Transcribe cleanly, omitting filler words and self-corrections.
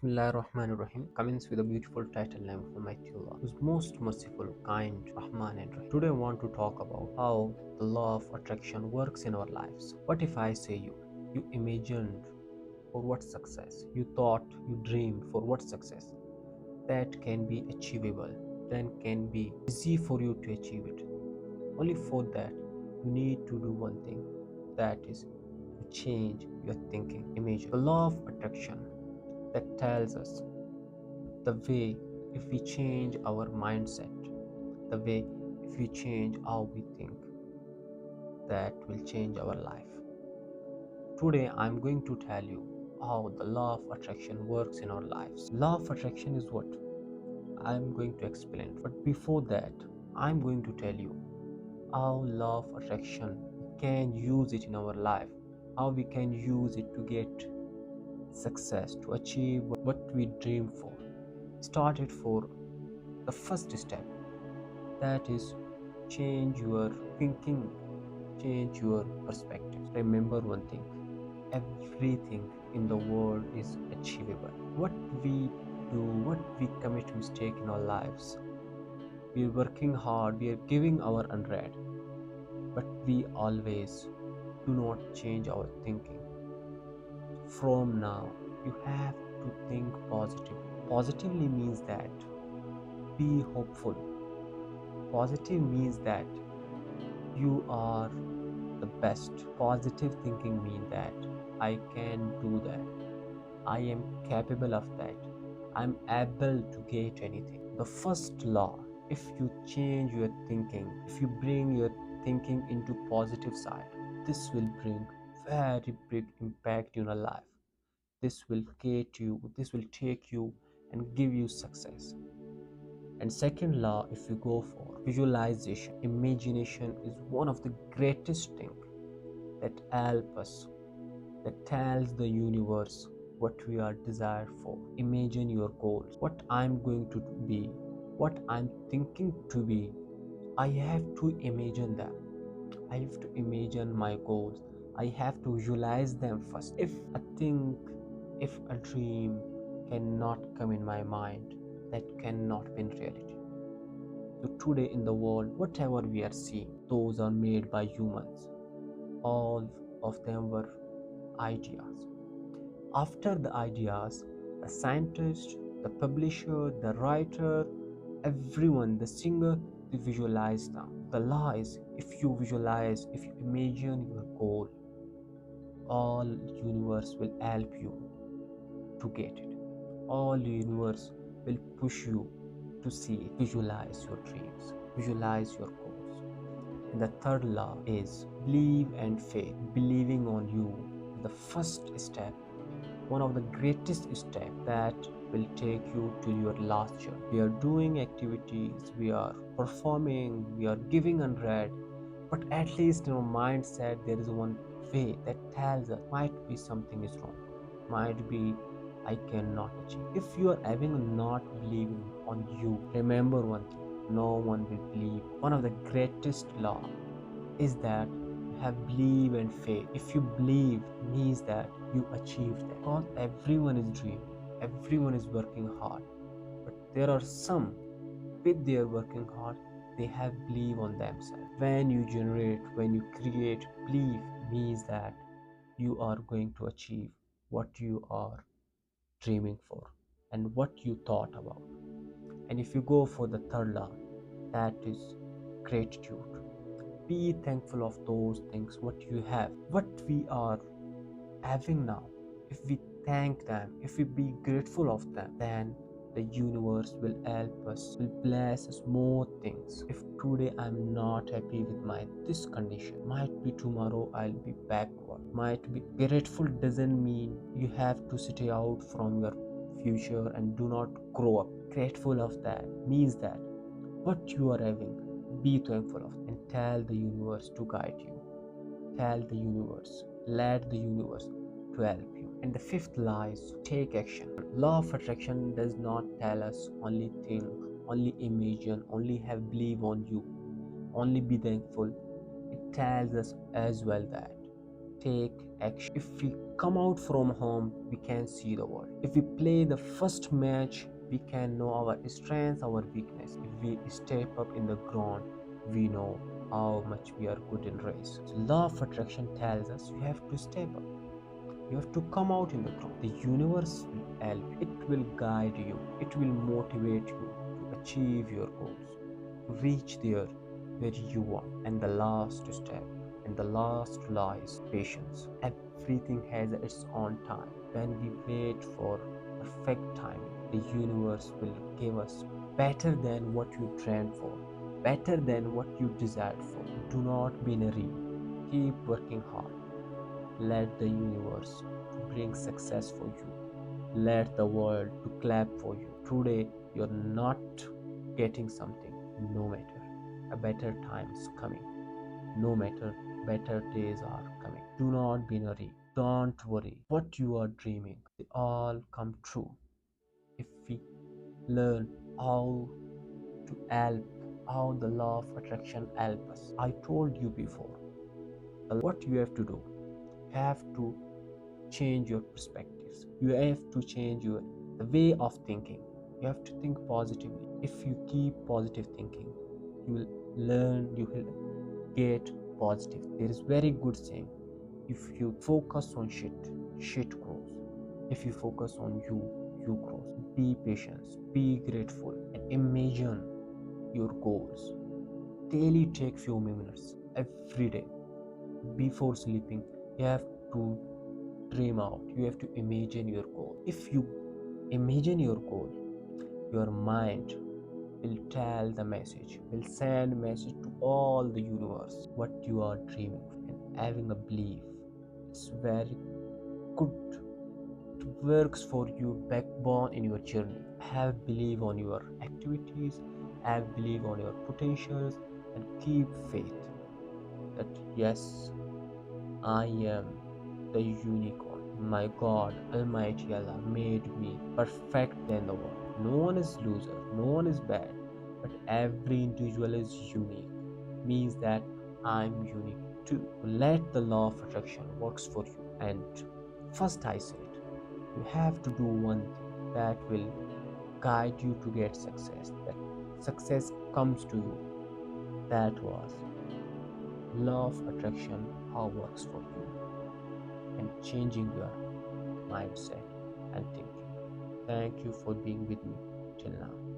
Bismillahirrahmanirrahim commence with a beautiful title name of Almighty Allah, who's most merciful, kind, Rahman and Rahim. Today I want to talk about how the law of attraction works in our lives. What if I say you imagined for what success, you thought, you dreamed for what success that can be achievable, then can be easy for you to achieve it. Only for that, you need to do one thing, that is to change your thinking. Imagine the law of attraction that tells us the way if we change our mindset, the way if we change how we think, that will change our life. Today I'm going to tell you how the law of attraction works in our lives. Law of attraction is what I'm going to explain, but before that I'm going to tell you how law of attraction can use it in our life, how we can use it to get success, to achieve what we dream for. Started for the first step, that is change your thinking, change your perspective. Remember one thing, everything in the world is achievable. What we do, what we commit mistake in our lives, we are working hard, we are giving our 100, but we always do not change our thinking. From now you have to think positively. Positively means that be hopeful. Positive means that you are the best. Positive thinking means that I can do that, I am capable of that, I'm able to get anything. The first law, if you change your thinking, if you bring your thinking into positive side, this will bring very big impact in your life. This will get you, this will take you and give you success. And second law, if you go for visualization, imagination is one of the greatest things that help us, that tells the universe what we are desired for. Imagine your goals, what I'm going to be, what I'm thinking to be. I have to imagine them. I have to imagine my goals. I have to visualize them first. If a thing, if a dream cannot come in my mind, that cannot be in reality. So today in the world, whatever we are seeing, those are made by humans. All of them were ideas. After the ideas, the scientist, the publisher, the writer, everyone, the singer, they visualize them. The law is, if you visualize, if you imagine your goal, all universe will help you to get it. All universe will push you to see it. Visualize your dreams, visualize your goals. And the third law is believe and faith. Believing on you is the first step, one of the greatest steps that will take you to your last journey. We are doing activities, we are performing, we are giving 100, but at least in our mindset there is one way that tells us might be something is wrong, might be I cannot achieve. If you are having a not believing on you, remember one thing, no one will believe. One of the greatest law is that you have believe and faith. If you believe, means that you achieve that. Because everyone is dreaming, everyone is working hard, but there are some with their working hard, they have believe on themselves. When you generate, when you create belief, means that you are going to achieve what you are dreaming for and what you thought about. And if you go for the third law, that is gratitude. Be thankful of those things what you have, what we are having now. If we thank them, if we be grateful of them, then the universe will help us, will bless us more things. If today I'm not happy with my this condition, might be tomorrow I'll be backward. Might be grateful doesn't mean you have to stay out from your future and do not grow up. Grateful of that means that what you are having, be thankful of and tell the universe to guide you. Tell the universe, let the universe to help you. And the fifth law is take action. Law of attraction does not tell us only think, only imagine, only have believe on you, only be thankful. It tells us as well that take action. If we come out from home, we can see the world. If we play the first match, we can know our strengths, our weakness. If we step up in the ground, we know how much we are good in race. So law of attraction tells us you have to step up. You have to come out in the ground. The universe will help. It will guide you. It will motivate you to achieve your goals, to reach there where you want. And the last step and the last law is patience. Everything has its own time. When we wait for perfect timing, the universe will give us better than what you dreamed for, better than what you desired for. Do not be in a hurry. Keep working hard. Let the universe to bring success for you. Let the world to clap for you. Today you're not getting something, no matter. A better time is coming. No matter, better days are coming. Do not be in a hurry. Don't worry. What you are dreaming, they all come true. If we learn how to help, how the law of attraction help us. I told you before, what you have to do, you have to change your perspectives. You have to change your the way of thinking. You have to think positively. If you keep positive thinking, you will learn, you will get positive. There is very good saying, if you focus on shit grows. If you focus on you grows. Be patient, be grateful, and imagine your goals. Daily take few minutes every day before sleeping. You have to dream out. You have to imagine your goal. If you imagine your goal, your mind will tell the message, will send message to all the universe what you are dreaming and having a belief. It's very good. It works for you backbone in your journey. Have belief on your activities, have belief on your potentials, and keep faith that yes, I am the unicorn. My God, Almighty Allah made me perfect than the world. No one is loser, no one is bad, but every individual is unique. Means that I'm unique too. Let the law of attraction works for you. And first I said, you have to do one thing that will guide you to get success. That success comes to you. That was law of attraction, how works for you and changing your mindset and thinking. Thank you for being with me till now.